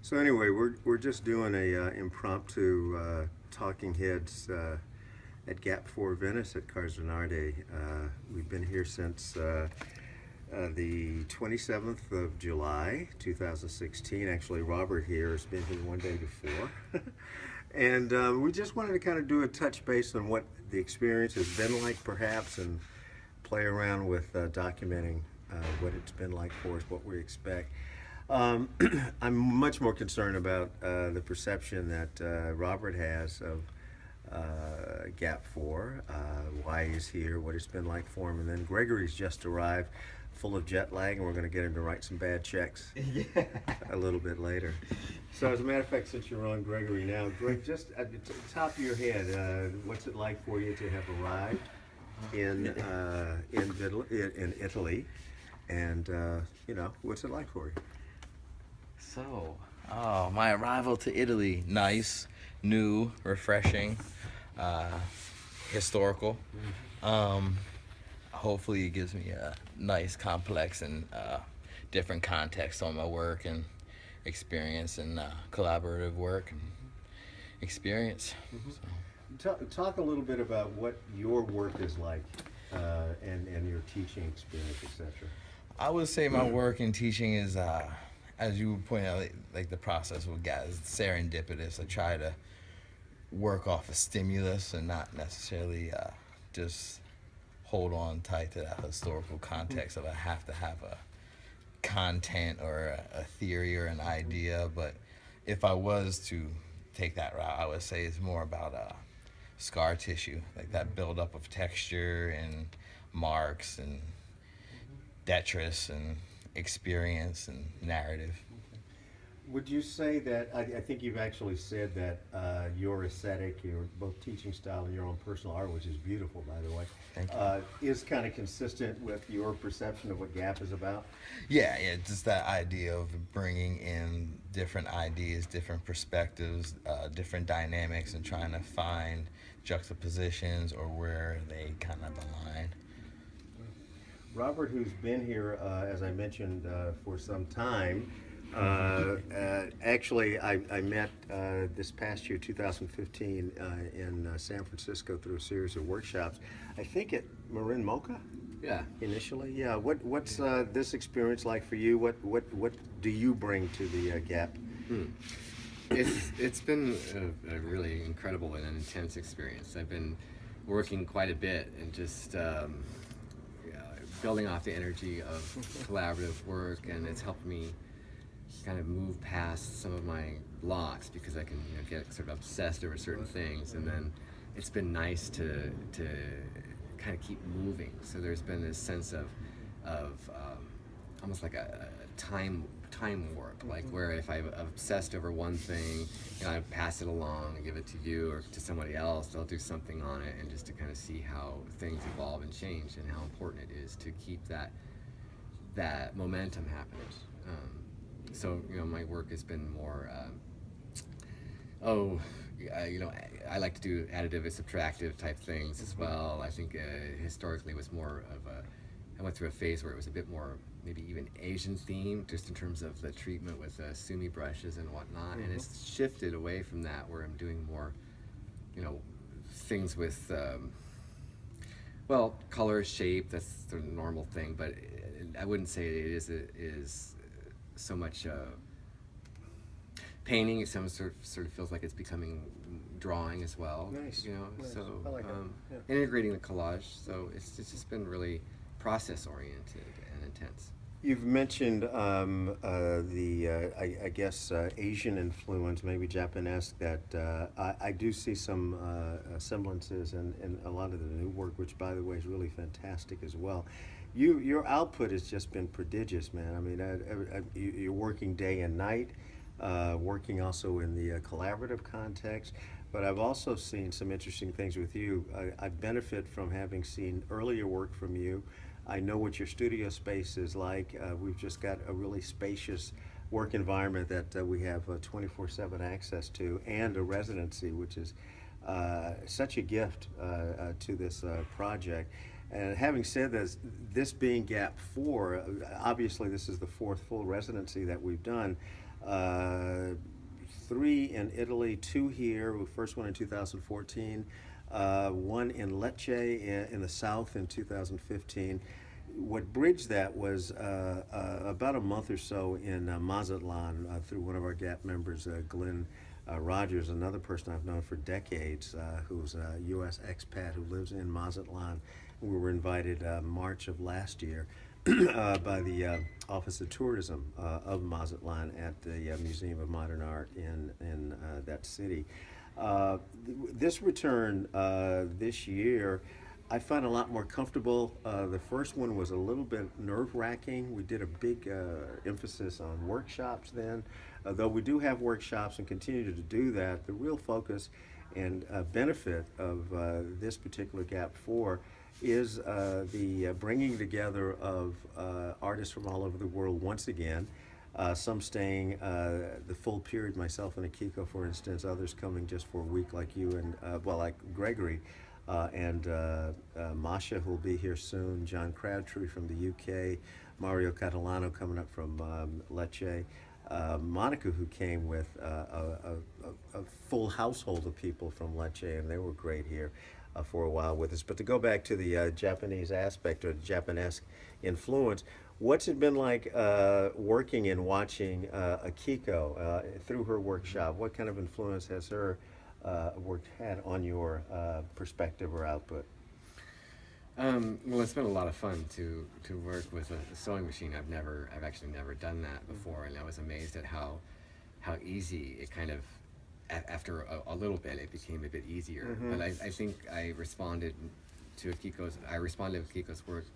So anyway, we're just doing a impromptu talking heads at Gap 4 Venice at Carzanarde. We've been here since the 27th of July, 2016. Actually, Robert here has been here one day before. And we just wanted to kind of do a touch base on what the experience has been like, perhaps, and play around with documenting what it's been like for us, what we expect. I'm much more concerned about the perception that Robert has of Gap 4, why he's here, what it's been like for him, and then Gregory's just arrived full of jet lag, and we're going to get him to write some bad checks a little bit later. So as a matter of fact, since you're on Gregory now, Greg, just at the top of your head, what's it like for you to have arrived in Italy, and what's it like for you? My arrival to Italy, nice, new, refreshing, historical. Hopefully it gives me a nice, complex, and different context on my work and experience and collaborative work and experience. Mm-hmm. Talk a little bit about what your work is like and your teaching experience, etc. I would say my work in teaching is, as you would point out, like the process with guys, it's serendipitous. I try to work off a stimulus and not necessarily just hold on tight to that historical context of I have to have a content or a theory or an idea. But if I was to take that route, I would say it's more about scar tissue, like that buildup of texture and marks and detritus and experience and narrative. Would you say that, I think you've actually said that your aesthetic, your both teaching style and your own personal art, which is beautiful, by the way, Thank you. is kind of consistent with your perception of what Gap is about? Yeah, just that idea of bringing in different ideas, different perspectives, different dynamics, and trying to find juxtapositions or where they kind of align. Robert, who's been here, as I mentioned, for some time, actually, I met this past year, 2015, in San Francisco through a series of workshops. I think at Marin Mocha. Yeah. Initially, yeah. What's this experience like for you? What do you bring to the Gap? It's been a really incredible and an intense experience. I've been working quite a bit and just building off the energy of collaborative work, and it's helped me kind of move past some of my blocks because I can get sort of obsessed over certain things, and then it's been nice to kind of keep moving. So there's been this sense of almost like a time warp, like where if I've obsessed over one thing, I pass it along and give it to you or to somebody else, they'll do something on it, and just to kind of see how things evolve and change and how important it is to keep that momentum happening. So my work has been more I like to do additive and subtractive type things as well. I think historically it was more of I went through a phase where it was a bit more maybe even Asian themed, just in terms of the treatment with sumi brushes and whatnot. And it's shifted away from that, where I'm doing more things with color, shape. That's the normal thing, but I wouldn't say it is so much painting. It sort of feels like it's becoming drawing as well. Nice. Nice. So I like integrating the collage. So it's just been really process oriented and intense. You've mentioned I guess Asian influence, maybe Japanese. That I do see some semblances in a lot of the new work, which, by the way, is really fantastic as well. Your output has just been prodigious, man. I mean, you're working day and night, working also in the collaborative context. But I've also seen some interesting things with you. I benefit from having seen earlier work from you. I know what your studio space is like. We've just got a really spacious work environment that we have 24/7 access to, and a residency, which is such a gift to this project. And having said this being Gap 4, obviously this is the fourth full residency that we've done. 3 in Italy, 2 here. The first one in 2014, one in Lecce in the south in 2015. What bridged that was about a month or so in Mazatlan through one of our GAP members, Glenn Rogers, another person I've known for decades, who's a U.S. expat who lives in Mazatlan. We were invited March of last year by the Office of Tourism of Mazatlan at the Museum of Modern Art in that city. This return this year, I find a lot more comfortable. The first one was a little bit nerve-wracking. We did a big emphasis on workshops then. Though we do have workshops and continue to do that, the real focus and benefit of this particular GAP 4 is the bringing together of artists from all over the world once again. Some staying the full period, myself and Akiko, for instance, others coming just for a week like you and, well, like Gregory. And Masha, who will be here soon, John Crabtree from the UK, Mario Catalano coming up from Lecce, Monica, who came with a full household of people from Lecce, and they were great here for a while with us. But to go back to the Japanese aspect or the Japanesque influence, what's it been like working and watching Akiko through her workshop? What kind of influence has her work had on your perspective or output? Well, it's been a lot of fun to work with a sewing machine. I've actually never done that before, and I was amazed at how easy it kind of, after a little bit, it became a bit easier. Mm-hmm. But I think I responded to Akiko's work.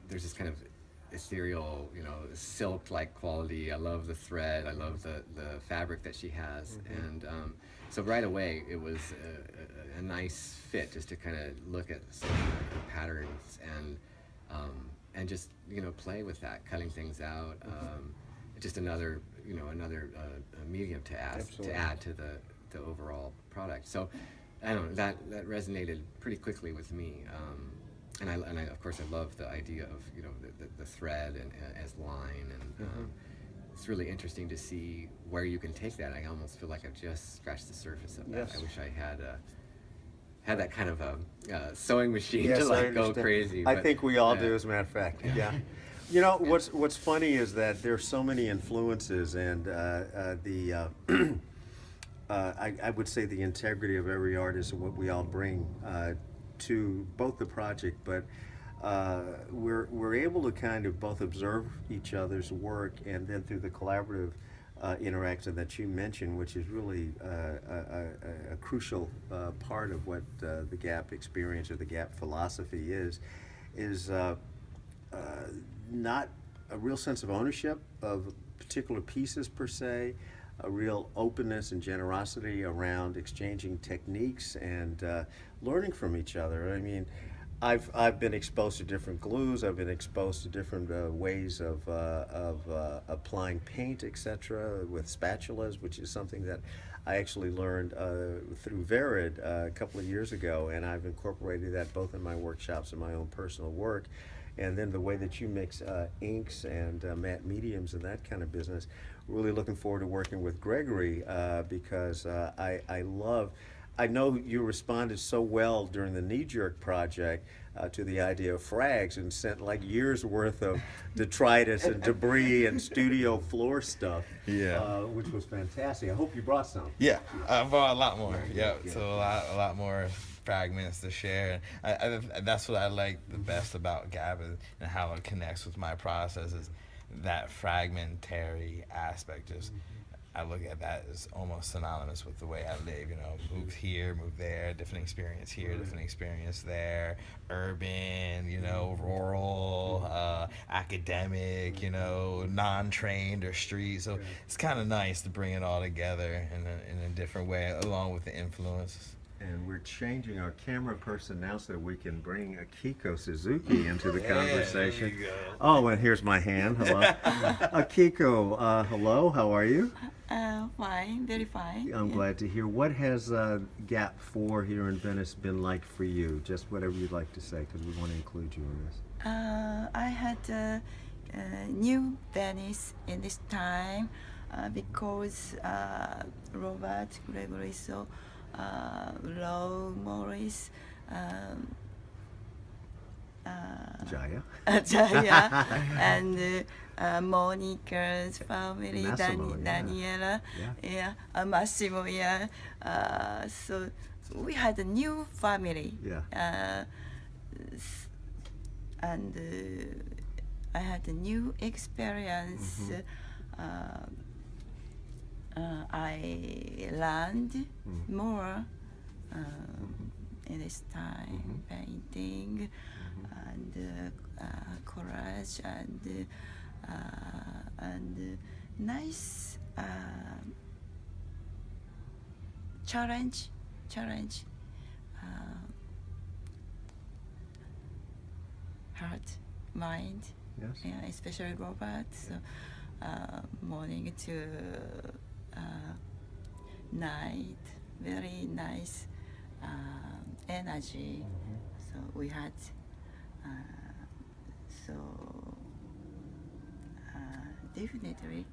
There's this kind of ethereal, silk-like quality. I love the thread. I love the fabric that she has, mm-hmm. And so right away it was a nice fit just to kind of look at some of the patterns and just play with that, cutting things out. Just another medium to add to the overall product. So I don't know, that resonated pretty quickly with me. And I of course I love the idea of the thread and as line, and mm-hmm. It's really interesting to see where you can take that. I almost feel like I've just scratched the surface of that. Yes. I wish I had that kind of a sewing machine Yes, to go crazy. I think we all do, as a matter of fact. Yeah. What's funny is that there's so many influences, and I would say the integrity of every artist and what we all bring to both the project, but we're able to kind of both observe each other's work, and then through the collaborative interaction that you mentioned, which is really a crucial part of what the GAP experience or the GAP philosophy is not a real sense of ownership of particular pieces per se, a real openness and generosity around exchanging techniques and learning from each other. I mean, I've been exposed to different glues. I've been exposed to different ways of applying paint, etc., with spatulas, which is something that I actually learned through Verid a couple of years ago, and I've incorporated that both in my workshops and my own personal work. And then the way that you mix inks and matte mediums and that kind of business. Really looking forward to working with Gregory because I know you responded so well during the Knee Jerk project to the idea of frags and sent like years worth of detritus and debris and studio floor stuff, which was fantastic. I hope you brought some. Yeah, I brought a lot more. Yeah, so a lot more fragments to share. That's what I like the best about GAP and how it connects with my process is that fragmentary aspect. Just I look at that as almost synonymous with the way I live. Move here, move there, different experience here, different experience there. Urban, rural, academic, non-trained or street. So it's kind of nice to bring it all together in a different way, along with the influences. And we're changing our camera person now so that we can bring Akiko Suzuki into the conversation. There you go. Oh, and here's my hand. Hello. Akiko, hello. How are you? Fine, very fine. I'm glad to hear. What has GAP 4 here in Venice been like for you? Just whatever you'd like to say, because we want to include you in this. I had new Venice in this time. because Robert Gregory saw Low Morris, Jaya. Jaya, and Monica's family, Massimo, yeah. Daniela, Yeah. Massimo, yeah. So we had a new family. Yeah. And I had a new experience. I learned more in this time, painting and collage and nice challenge. Heart, mind, Yes. yeah, especially Robert. So morning to night, very nice energy. So we had definitely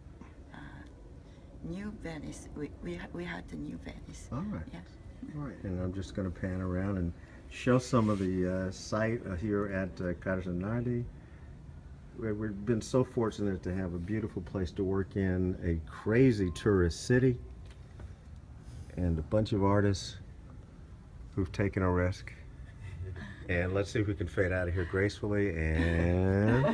new Venice. We had the new Venice. All right. Yes. All right, and I'm just going to pan around and show some of the site here at Cardinardi. We've been so fortunate to have a beautiful place to work in, a crazy tourist city, and a bunch of artists who've taken a risk. And let's see if we can fade out of here gracefully and